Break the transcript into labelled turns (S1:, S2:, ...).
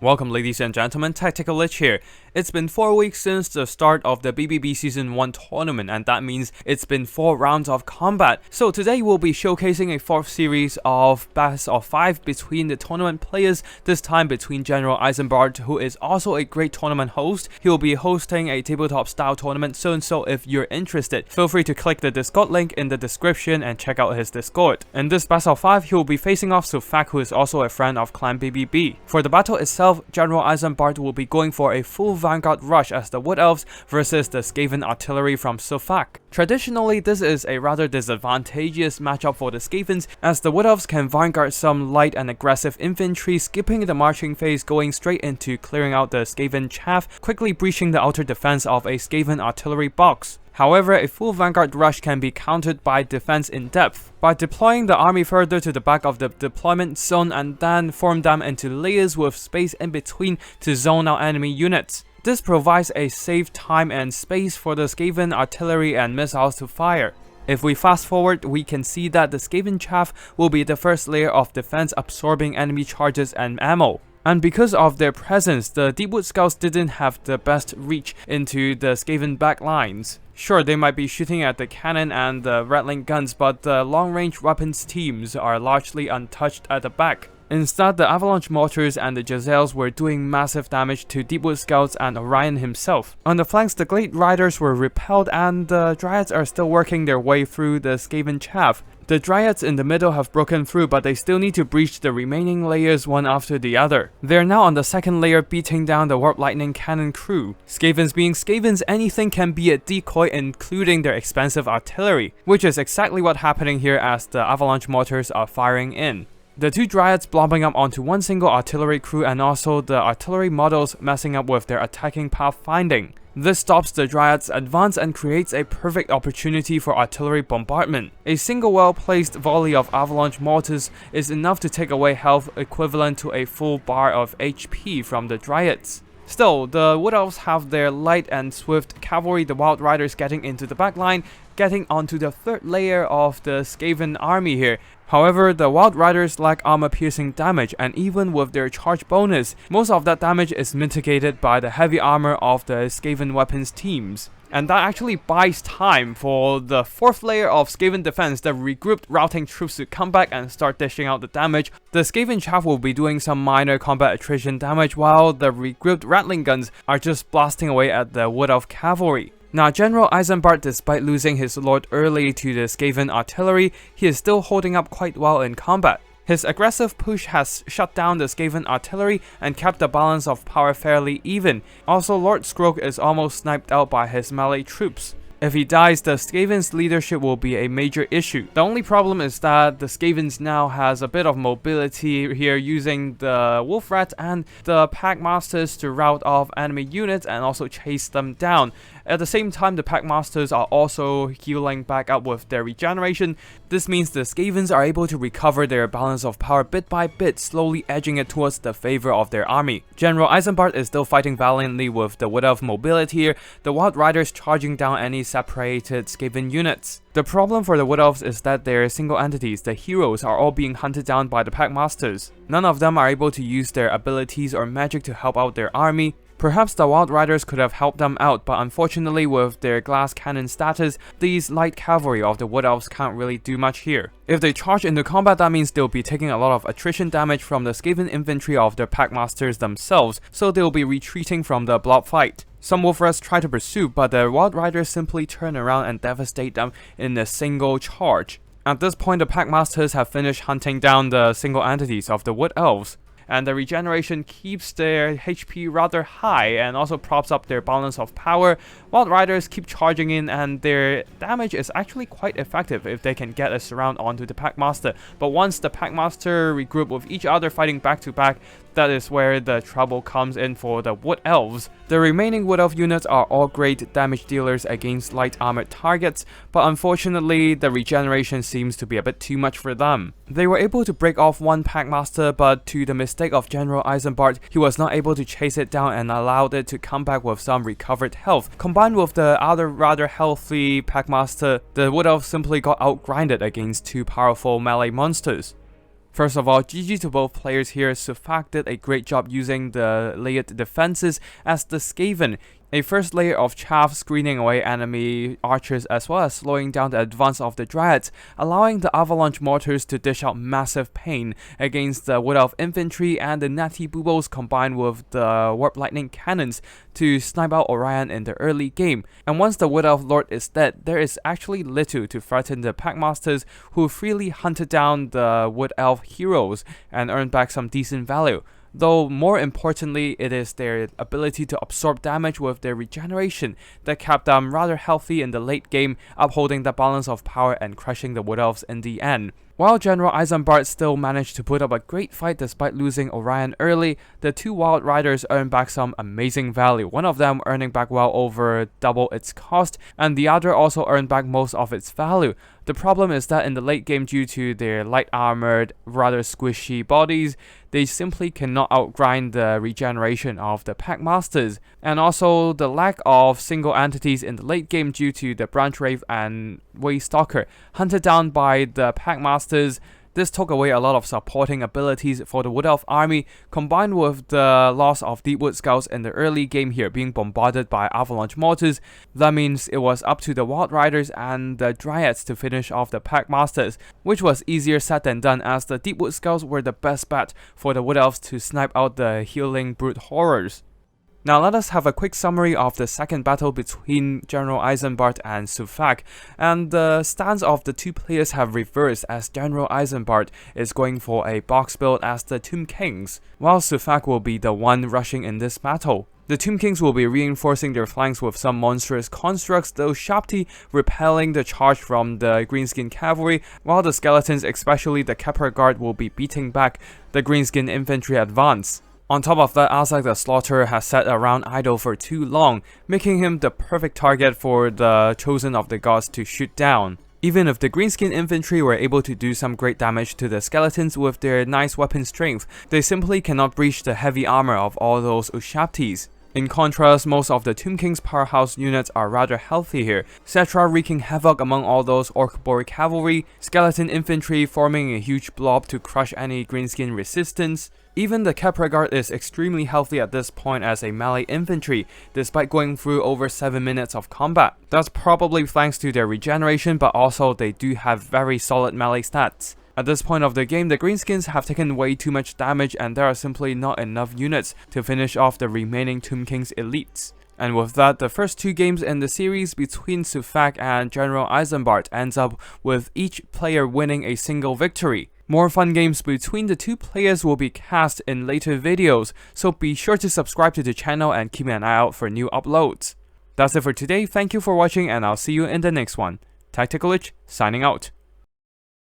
S1: Welcome ladies and gentlemen, Tactical Lich here. It's been 4 weeks since the start of the BBB Season 1 tournament, and that means it's been 4 rounds of combat. So today we'll be showcasing a 4th series of best of 5 between the tournament players, this time between General Eisenbart, who is also a great tournament host. He'll be hosting a tabletop style tournament soon, so if you're interested, feel free to click the Discord link in the description and check out his Discord. In this best of 5, he'll be facing off Sufak, who is also a friend of Clan BBB. For the battle itself, General Eisenbart will be going for a full Vanguard rush as the Wood Elves versus the Skaven artillery from Sufak. Traditionally, this is a rather disadvantageous matchup for the Skavens, as the Wood Elves can vanguard some light and aggressive infantry, skipping the marching phase, going straight into clearing out the Skaven chaff, quickly breaching the outer defense of a Skaven artillery box. However, a full Vanguard rush can be countered by defense in depth, by deploying the army further to the back of the deployment zone and then form them into layers with space in between to zone out enemy units. This provides a safe time and space for the Skaven artillery and missiles to fire. If we fast forward, we can see that the Skaven chaff will be the first layer of defense, absorbing enemy charges and ammo. And because of their presence, the Deepwood Scouts didn't have the best reach into the Skaven backlines. Sure, they might be shooting at the cannon and the rattling guns, but the long-range weapons teams are largely untouched at the back. Instead, the avalanche mortars and the Jezzails were doing massive damage to Deepwood Scouts and Orion himself. On the flanks, the Glade Riders were repelled and the Dryads are still working their way through the Skaven chaff. The Dryads in the middle have broken through, but they still need to breach the remaining layers one after the other. They're now on the second layer, beating down the Warp Lightning Cannon crew. Skavens being Skavens, anything can be a decoy, including their expensive artillery, which is exactly what's happening here as the avalanche mortars are firing in. The two Dryads blobbing up onto one single artillery crew, and also the artillery models messing up with their attacking pathfinding. This stops the Dryads' advance and creates a perfect opportunity for artillery bombardment. A single well-placed volley of avalanche mortars is enough to take away health equivalent to a full bar of HP from the Dryads. Still, the Wood Elves have their light and swift cavalry, the Wild Riders getting into the backline, getting onto the third layer of the Skaven army here. However, the Wild Riders lack armor-piercing damage, and even with their charge bonus, most of that damage is mitigated by the heavy armor of the Skaven weapons teams. And that actually buys time for the fourth layer of Skaven defense, the regrouped routing troops, to come back and start dishing out the damage. The Skaven chaff will be doing some minor combat attrition damage, while the regrouped rattling guns are just blasting away at the Wood Elf cavalry. Now, General Eisenbart, despite losing his lord early to the Skaven artillery, he is still holding up quite well in combat. His aggressive push has shut down the Skaven artillery and kept the balance of power fairly even. Also, Lord Skroak is almost sniped out by his melee troops. If he dies, the Skaven's leadership will be a major issue. The only problem is that the Skavens now has a bit of mobility here, using the Wolf Rat and the Packmasters to rout off enemy units and also chase them down. At the same time, the Packmasters are also healing back up with their regeneration. This means the Skavens are able to recover their balance of power bit by bit, slowly edging it towards the favor of their army. General Eisenbart is still fighting valiantly with the Wood Elf mobility here, the Wild Riders charging down any separated Skaven units. The problem for the Wood Elves is that their single entities, the heroes, are all being hunted down by the Packmasters. None of them are able to use their abilities or magic to help out their army. Perhaps the Wild Riders could have helped them out, but unfortunately with their glass cannon status, these light cavalry of the Wood Elves can't really do much here. If they charge into combat, that means they'll be taking a lot of attrition damage from the Skaven infantry of the Packmasters themselves, so they'll be retreating from the blob fight. Some Wolf Rats try to pursue, but the Wild Riders simply turn around and devastate them in a single charge. At this point, the Packmasters have finished hunting down the single entities of the Wood Elves, and the regeneration keeps their HP rather high and also props up their balance of power. Wild Riders keep charging in, and their damage is actually quite effective if they can get a surround onto the Packmaster. But once the Packmaster regroup with each other fighting back to back, that is where the trouble comes in for the Wood Elves. The remaining Wood Elf units are all great damage dealers against light armored targets, but unfortunately the regeneration seems to be a bit too much for them. They were able to break off one Packmaster, but to the mistake of General Eisenbart, he was not able to chase it down and allowed it to come back with some recovered health. Combined with the other rather healthy Packmaster, the Wood Elf simply got outgrinded against two powerful melee monsters. First of all, GG to both players here. Sufak did a great job using the layered defenses as the Skaven, a first layer of chaff screening away enemy archers as well as slowing down the advance of the Dryads, allowing the avalanche mortars to dish out massive pain against the Wood Elf infantry and the Natty Boobos combined with the Warp Lightning cannons to snipe out Orion in the early game. And once the Wood Elf Lord is dead, there is actually little to threaten the Packmasters, who freely hunted down the Wood Elf heroes and earned back some decent value. Though more importantly, it is their ability to absorb damage with their regeneration that kept them rather healthy in the late game, upholding the balance of power and crushing the Wood Elves in the end. While General Eisenbart still managed to put up a great fight despite losing Orion early, the two Wild Riders earned back some amazing value, one of them earning back well over double its cost, and the other also earned back most of its value. The problem is that in the late game, due to their light armored, rather squishy bodies, they simply cannot outgrind the regeneration of the Packmasters, and also the lack of single entities in the late game due to the Branch Wraith and Waystalker hunted down by the Packmasters. This took away a lot of supporting abilities for the Wood Elf army, combined with the loss of Deepwood Scouts in the early game here being bombarded by avalanche mortars. That means it was up to the Wild Riders and the Dryads to finish off the Packmasters, which was easier said than done as the Deepwood Scouts were the best bet for the Wood Elves to snipe out the healing brute horrors. Now let us have a quick summary of the second battle between General Eisenbart and Sufak, and the stance of the two players have reversed as General Eisenbart is going for a box build as the Tomb Kings, while Sufak will be the one rushing in this battle. The Tomb Kings will be reinforcing their flanks with some monstrous constructs, though Sharpty repelling the charge from the Greenskin Cavalry, while the Skeletons, especially the Kepler Guard, will be beating back the Greenskin Infantry advance. On top of that, Azak the Slaughterer has sat around idle for too long, making him the perfect target for the Chosen of the Gods to shoot down. Even if the Greenskin Infantry were able to do some great damage to the Skeletons with their nice weapon strength, they simply cannot breach the heavy armor of all those Ushaptis. In contrast, most of the Tomb King's powerhouse units are rather healthy here, Cetra wreaking havoc among all those Orc-Boar cavalry, Skeleton Infantry forming a huge blob to crush any Greenskin resistance. Even the Kepler Guard is extremely healthy at this point as a melee infantry, despite going through over 7 minutes of combat. That's probably thanks to their regeneration, but also they do have very solid melee stats. At this point of the game, the Greenskins have taken way too much damage and there are simply not enough units to finish off the remaining Tomb King's elites. And with that, the first two games in the series between Sufak and General Eisenbart ends up with each player winning a single victory. More fun games between the two players will be cast in later videos, so be sure to subscribe to the channel and keep an eye out for new uploads. That's it for today, thank you for watching and I'll see you in the next one. Tactical Lich, signing out.